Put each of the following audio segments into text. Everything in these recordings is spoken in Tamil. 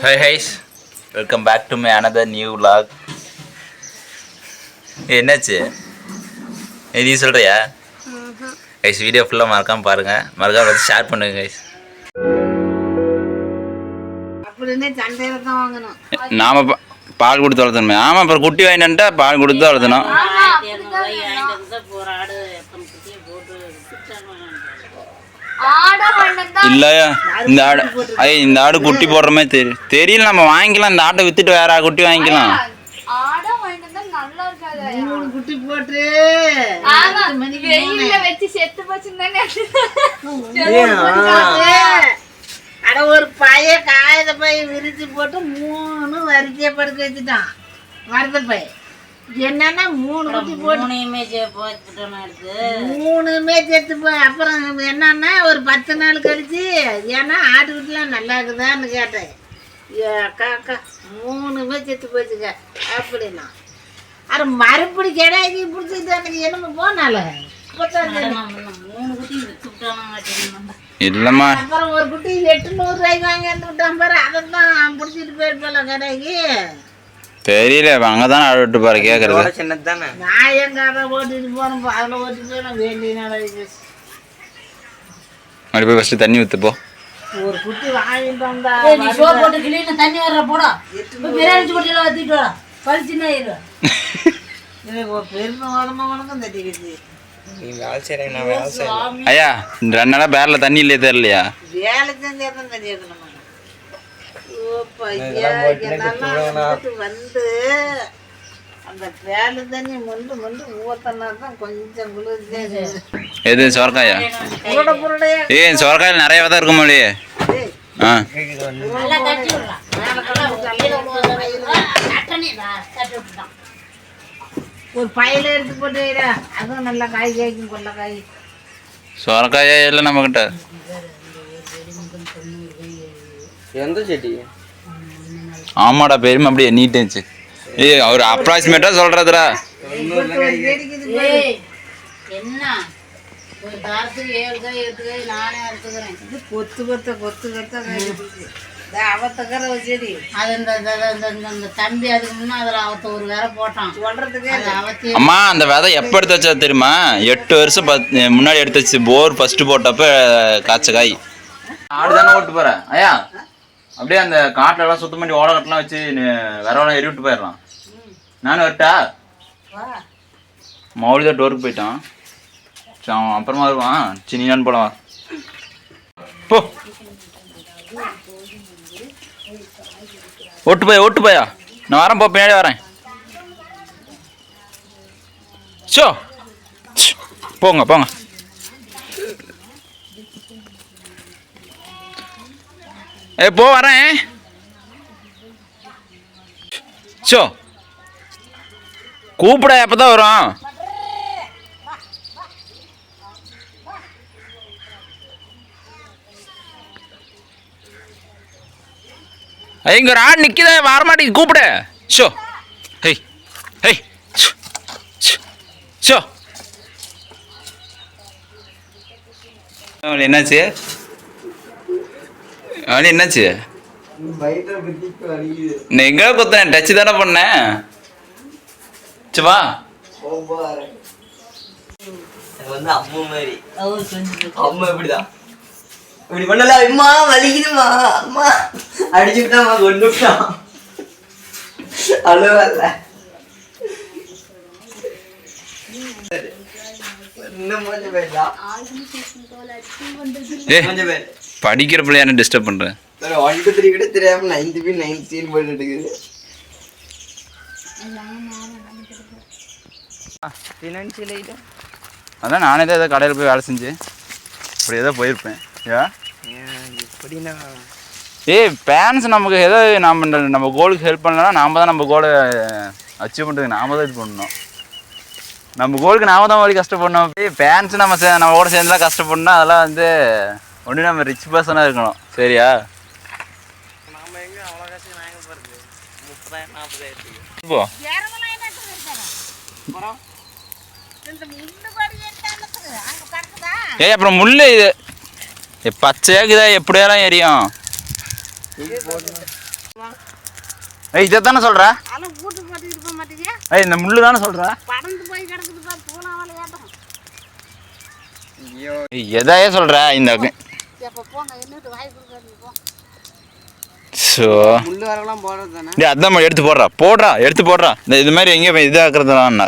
Hi guys, welcome back to my another new vlog. என்னாச்சு நீ சொல்றியா கைஸ்? வீடியோ ஃபுல்லாக மறக்காமல் பாருங்கள், மறக்காம பார்த்து ஷேர் பண்ணுங்க கைஸ். நாம பால் கொடுத்து வளர்த்தணுமே. ஆமாம், அப்புறம் குட்டி வாங்கிட்டா பால் கொடுத்து தான் வளர்த்தணும். இல்லையா இந்த ஆடு குட்டி போடுற மாதிரி தெரியல. நம்ம வாங்கிக்கலாம், இந்த ஆட்டை வித்துட்டு வேற குட்டி வாங்கிக்கலாம். குட்டி போட்டு ஒரு பைய காயத பை விரிச்சு போட்டு 3 வரிசையை படுக்க வச்சுட்டான். வரத பை என்னன்னா 3 குட்டி போட்டு 3மே செத்து போய் அப்புறம் என்னன்னா ஒரு 10 நாள் கழிச்சு ஏன்னா ஆட்டுக்குட்டிலாம் நல்லா இருக்குதான்னு கேட்டேன். அக்கா 3மே செத்து போச்சுக்க அப்படின்னா. அது மறுபடி கிடையாது பிடிச்சிட்டு எனக்கு என்னமோ போனால இல்லம்மா. அப்புறம் ஒரு குட்டி 800 ரூபாய்க்கு வாங்கி விட்டான் பாரு, அதைத்தான் பிடிச்சிட்டு போயிருப்பல கடைக்கு. தெரியல, அங்கதானே ஆடு பாரு கேக்குறது. சின்னதானே நான் எங்க அதை ஓட்டிட்டு போறேன், அதில் ஓட்டிட்டு போய் நான் வேண்டிய நாளைக்கு போய் ஃபர்ஸ்ட் தண்ணி ஊத்து போ. ஒரு குட்டி வாங்கிட்டு வந்தா தண்ணி வர்ற போடா பிரியாணி போட்டியில வத்திட்டு வரா பழிச்சுன்னா பெருமை உடம்பு உனக்கும் தட்டிக்கிச்சு. ஐயா 2 நாளா பேர்ல தண்ணி இல்லையே, தெரியலையா? வேலை செஞ்சாதான் தண்ணி எடுக்கணும். வந்து அந்த வேலை தண்ணி மொண்டு மொண்டு ஊத்தனா தான் கொஞ்சம் குளிர்ச்சி. எது சொரக்காயா? சொரக்காயில் நிறைய தான் இருக்கும் இல்லையே. ஒரு பையில எடுத்து போட்டு அதுவும் நல்லா காய் காய்க்கும். கொள்ளக்காய் சொரக்காயா இல்லை நம்ம கிட்ட. எந்த செடி? ஆமாடா, பெருமை அப்படியே நீட்டுச்சு. அவர் அப்ராக்சிமேட்டா சொல்றதுடா. என்ன ஒரு தாரத்துக்கு 7 காய் 8 காய் நானே எடுத்துக்கிறேன். இது கொத்து கொத்த கொத்து கொத்த அவத்தக்கற செடி. அது இந்த தம்பி அதுக்கு முன்னே அதில் அவத்த ஒரு விதை போட்டான் சொல்றதுக்கே அவத்தி. அம்மா, அந்த விதை எப்போ எடுத்து வச்சா தெரியுமா? 8 வருஷம் முன்னாடி எடுத்து வச்சு. போர் ஃபர்ஸ்ட் போட்டப்ப காய்ச்ச காய். ஆடு தானே ஓட்டு போறேன் ஐயா. அப்படியே அந்த காட்டுல எல்லாம் சுத்தம் பண்ணி ஓலை கட்டெல்லாம் வச்சு விரவெல்லாம் எரி விட்டு போயிடலாம். நானும் வரட்டா? மௌலிதா டோருக்கு போயிட்டான். அவன் அப்புறமா வருவான். சின்ன போலாம் போ. ஓட்டு போயா, நான் வரேன். போ, பின்னாடி வரேன். சோ போங்க போங்க. போ, வரேன். சோ கூப்பிட எப்பதான் வரும்? இங்க ஒரு ஆடு நிக்குதே, வரமாட்டேங்குது, கூப்பிடு. Show hey hey show. என்னாச்சு? என்னாச்சு? எங்க குத்தேன்? டச் தானே பண்ணேன். வா. அம்மா மாதிரி அம்மா எப்படிதான் இப்படி பண்ணல. அம்மா வலிக்குதுமா, அம்மா அடிச்சுட்டாமா, கொண்டு விட்டான். அழுவல்ல படிக்கிற பிள்ளையான டிஸ்டர்ப் பண்றேன். 1 2 3 கூட தெரியாம 9th பி 9th சீன் போட்டு எடுக்குது. அதான் நானே தான் ஏதோ கடையில் போய் வேலை செஞ்சு இப்படி ஏதோ போயிருப்பேன். பேரண்ட்ஸ் நமக்கு ஏதோ நம்ம கோலுக்கு ஹெல்ப் பண்ணலன்னா நாம் தான் நம்ம கோலை அச்சீவ் பண்ணுறதுக்கு நாம் தான் இது பண்ணணும். நம்ம கோலுக்கு நாம தான் வழி கஷ்டப்படணும். பேரண்ட்ஸ் நம்ம கூட சேர்ந்துலாம் கஷ்டப்படணும். அதெல்லாம் ஒன்று நம்ம ரிச் பர்சனாக இருக்கணும். சரியா? போ. அப்புறம் முள்ளு இது பச்சையாக்குதா எப்படியெல்லாம் எரியும். ஏய் இதைத்தானே சொல்கிற? அதெல்லாம் கூட்டு போட்டுக்கிட்டு போக மாட்டீங்க. ஏய் இந்த முள்ளு தானே சொல்கிற? படந்து போய் கிடக்குது பாரு தூணாவில் ஏட்டம். ஐயோ எதையே சொல்கிற இந்த எப்போ போங்க என்னட்டு வாய் கொடுக்காதீங்க போ. ஸோ முள்ளு வரவெல்லாம் போடுறது தானே. டேய் அதான் எடுத்து போடுறா எடுத்து போடுறா. இந்த இது மாதிரி எங்கேயும் போய் இதாக்குறதுலாம்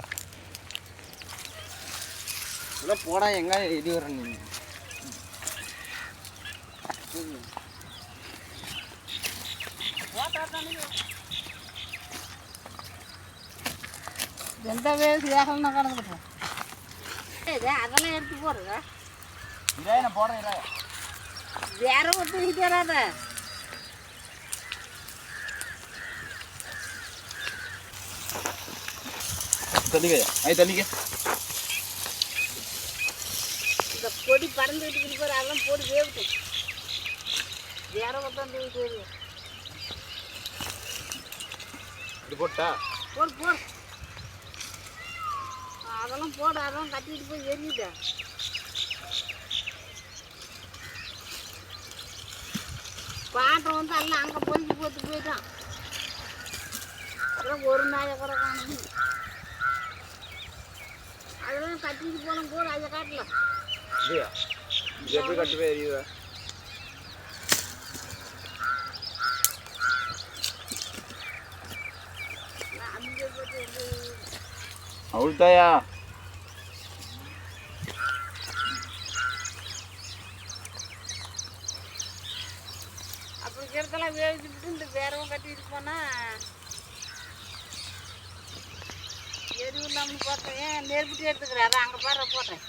இதெல்லாம் போடா எங்க எடி வர நீ. எந்த வேலைக்கு வேகம்னா கிடந்துட்டோம். அதெல்லாம் எடுத்து போடுங்க. நான் போடுறேன். வேற ஒருத்தர் வராத. தள்ளிக்க. இந்த பொடி பறந்துக்கிட்டு போகிற அதெல்லாம் போடி வேவிட்டு வேற ஒருத்தன் தெரியும். இது போட்டா போடு அதெல்லாம் போடு. அதெல்லாம் கட்டிக்கிட்டு போய் எரியுத. பாட்டம் வந்து எல்லாம் அங்கே பொறுக்கி போயிட்டான். அப்புறம் ஒரு நாயை கூட காணும். அதெல்லாம் கட்டிக்கிட்டு போனோம் போடு. அதை காட்டலாம். எப்படி கட்டு போய் எரியுதா? அவ்வளோதாயா? அப்படி இருக்கிறதெல்லாம் வேவிச்சுட்டு இந்த வேறவும் கட்டிட்டு போனா எரிவு இல்லாமல் போட்டேன். நெருப்பிட்டு எடுத்துக்கிறேன். அதான் அங்கே பாரு போட்டேன்.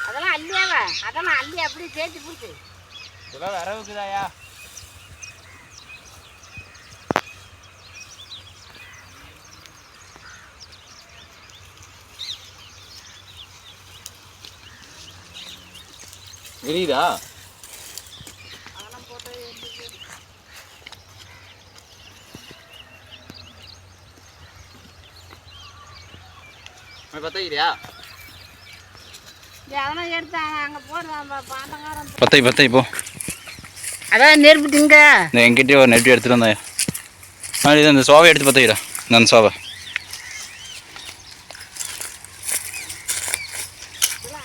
அதெல்லாம் அள்ளியாவா? அதெல்லாம் அள்ளி அப்படியே சேர்த்து பிடிச்சி. இதெல்லாம் வரவுக்குதாயா? எரியுதா? அதெல்லாம் போட்டு பத்தாயிரியா? அதெல்லாம் எடுத்து அங்கே போடுறான் பாண்டங்காரன். பத்தாய் போ. அதான் நெருப்பிட்டுங்க. இந்த என்கிட்டயே ஒரு நெருப்பி எடுத்துகிட்டு வந்தாயா? இது அந்த சோவை எடுத்து பத்தாயிரா. அந்த சோவை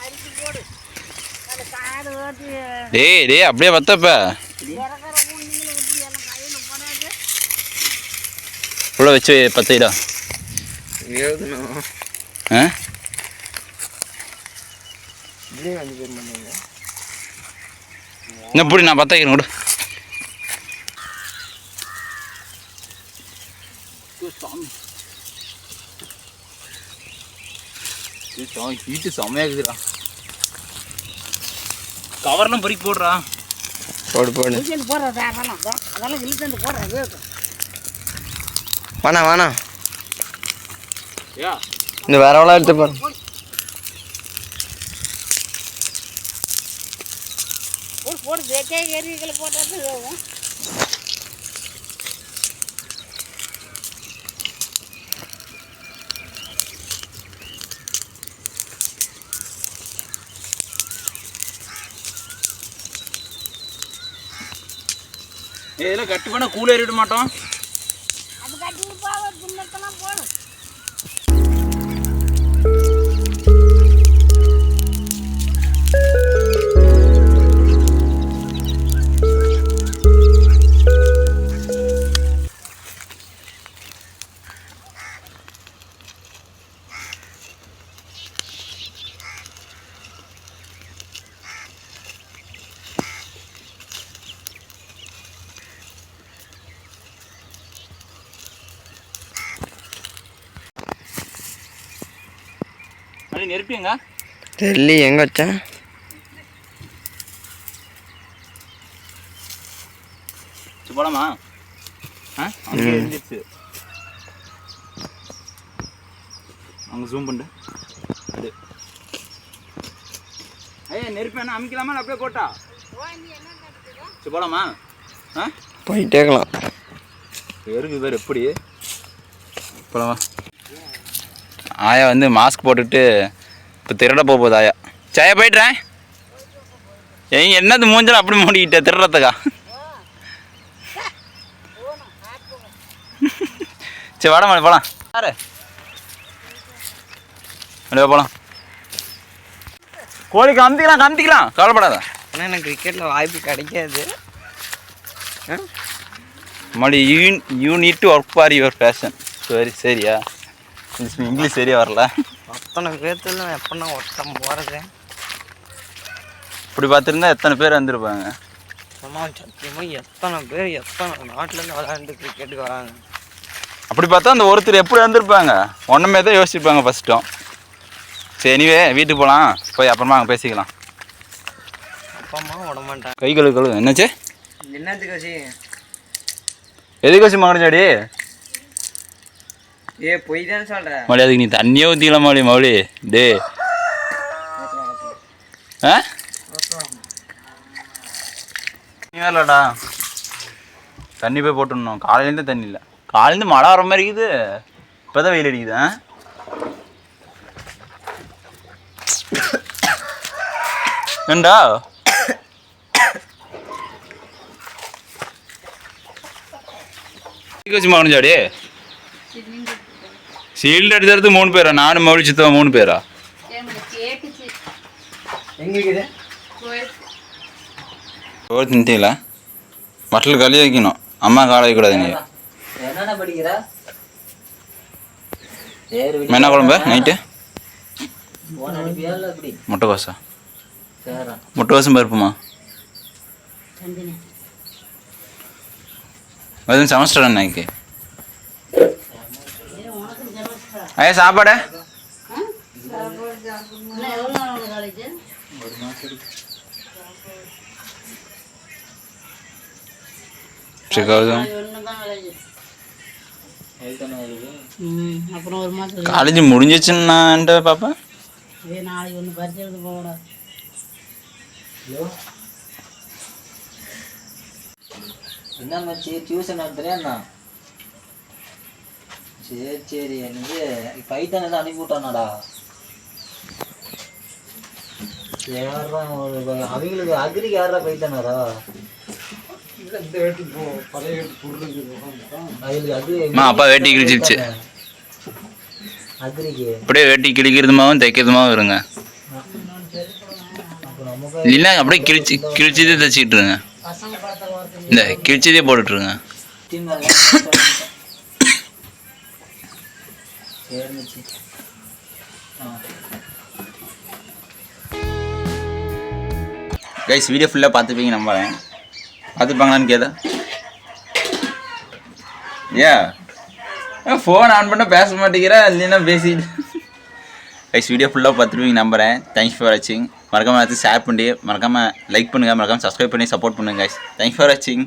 அரிசி போடு. அதை காடு ஓட்டி டேய் அப்படியே பத்தப்ப இறக்குற நீங்களும் விட்டு எல்லாம் கையில் போடாது. உள்ள வச்சு பத்தாயிரா. எழுதணும். ஆ இப்படியே வந்து பேர் பண்ணீங்க. இன்னும் இப்படி நான் பத்தாயிரம் கூட. ஹீட்டு செம்மையா இருக்குதுடா. கவர்லாம் பொறுக்கி போடுறா. போடு இழுத்து போடுறது அதெல்லாம் இழுத்து போடுறது. வேணா யா இந்த வரவெல்லாம் எடுத்து போடு. போடு தேக்கே எரிகளை போட்டது வேகும். இதெல்லாம் கட்டு பண்ண கூல ஏறிவிட மாட்டோம். அது கட்டி போக பின்னத்தெல்லாம் போடும். நெருப்பிங்க டெல்லி எங்க வச்சேன்? போலாமா? அங்கே இருந்துச்சு. அங்கே ஜூம் பண்ணு. நெருப்பு என்ன அமைக்கலாமா அப்படியே போட்டா? போலாமா? போயிட்டே இருக்கலாம். இருக்குது பேர் எப்படி போகலாமா? ஆயா வந்து மாஸ்க் போட்டுட்டு இப்போ திருட போகுது ஆயா. சாயா போயிட்டுறேன். எங்க என்னது மூஞ்சல் அப்படி மூடிக்கிட்ட திருடுறதுக்கா? சரி வாட மாதிரி போகலாம். யாரு அப்படியே போகலாம். கோழி காமிக்கலாம் கவலைப்படாத. ஆனால் எனக்கு கிரிக்கெட்டில் வாய்ப்பு கிடைக்காது. மறுபடி you need to work for your fashion. சரியா இங்கிலீஷ் சரியா வரல. அத்தனை பேர்த்துல எப்படின்னா ஒருத்தம் போகிறது. இப்படி பார்த்துருந்தா எத்தனை பேர் வந்திருப்பாங்க. சத்தியமாக எத்தனை பேர் எத்தனை நாட்டிலேருந்து விளையாண்டு கிரிக்கெட்டுக்கு வராங்க. அப்படி பார்த்தா அந்த ஒருத்தர் எப்படி வந்திருப்பாங்க ஒன்றுமே தான் யோசிப்பாங்க ஃபஸ்ட்டும். சரி எனிவே வீட்டுக்கு போகலாம். போய் அப்புறமா அங்கே பேசிக்கலாம். அப்பா அம்மா விட மாட்டாங்க. கை கழுவு என்னாச்சு? என்னத்துக்கு வச்சு எதுக்கு வச்சு மகனுச்சாடி? பொய் தானே சொல்கிறேன். மறுபடி அதுக்கு நீ தண்ணியே ஊற்றிக்கலாம் மறுபடி டே. ஆ நீ வரலடா தண்ணி போய் போட்டுடணும். காலையிலேருந்து தண்ணி இல்லை. காலையிலேருந்து மழை வர மாதிரி இருக்குது. இப்போ தான் வெயில் அடிக்குது. ஏண்டா வச்சு மகனுச்சாடி சீல்டு எடுத்துறது 3 பேரா? நானும் மௌலி சித்தவா 3 பேரா? தின்ட்டீங்களா? மட்டில் கழுவி வைக்கணும். அம்மா காலை வைக்கூடாது. நீ என்னென்ன படிக்கிற? என்ன குழம்பு நைட்டு? முட்டைக்கோசா? முட்டைக்கோசும் பருப்புமா? அதுவும் செமஸ்டர் அன்னைக்கு ஐயா சாப்பாடு அப்புறம் ஒரு மாதம் காலேஜ் முடிஞ்சிச்சுன்னான்ட்டு பாப்பா. நாளைக்கு ஒன்று பரிசு எழுத போகக்கூடாது. என்ன மச்சி டியூஷன் நடத்துறியா? சரி எனக்கு பைத்தனை தான் அனுப்பி விட்டானாடா. அவங்களுக்கு அக்ரிக்கு யாரா பைத்தானாரா? அப்பா வேட்டி கிழிச்சிருச்சு. அக்ரிக்கு அப்படியே வேட்டி கிழிக்கிறதுமாவும் தைக்கிறதுமாவும் இருங்க. இல்லைன்னா அப்படியே கிழிச்சதே தைச்சிக்கிட்டு இருங்க. இந்த கிழிச்சதே போட்டுட்ருங்க. கைஸ் வீடியோ ஃபுல்லாக பார்த்துப்பீங்க நம்புறேன். பார்த்துப்பாங்களான்னு கேதா? ஃபோன் ஆன் பண்ண பேச மாட்டேங்கிறா இல்லைன்னா பேசிட்டு. கைஸ் வீடியோ ஃபுல்லாக பார்த்துருப்பீங்க நம்புறேன். தேங்க்ஸ் ஃபார் வாட்சிங். மறக்காமல் ஷேர் பண்ணி மறக்காமல் லைக் பண்ணுங்கள். மறக்காமல் சப்ஸ்கிரைப் பண்ணி சப்போர்ட் பண்ணுங்கள் கைஸ். தேங்க்ஸ் ஃபார் வாட்சிங்.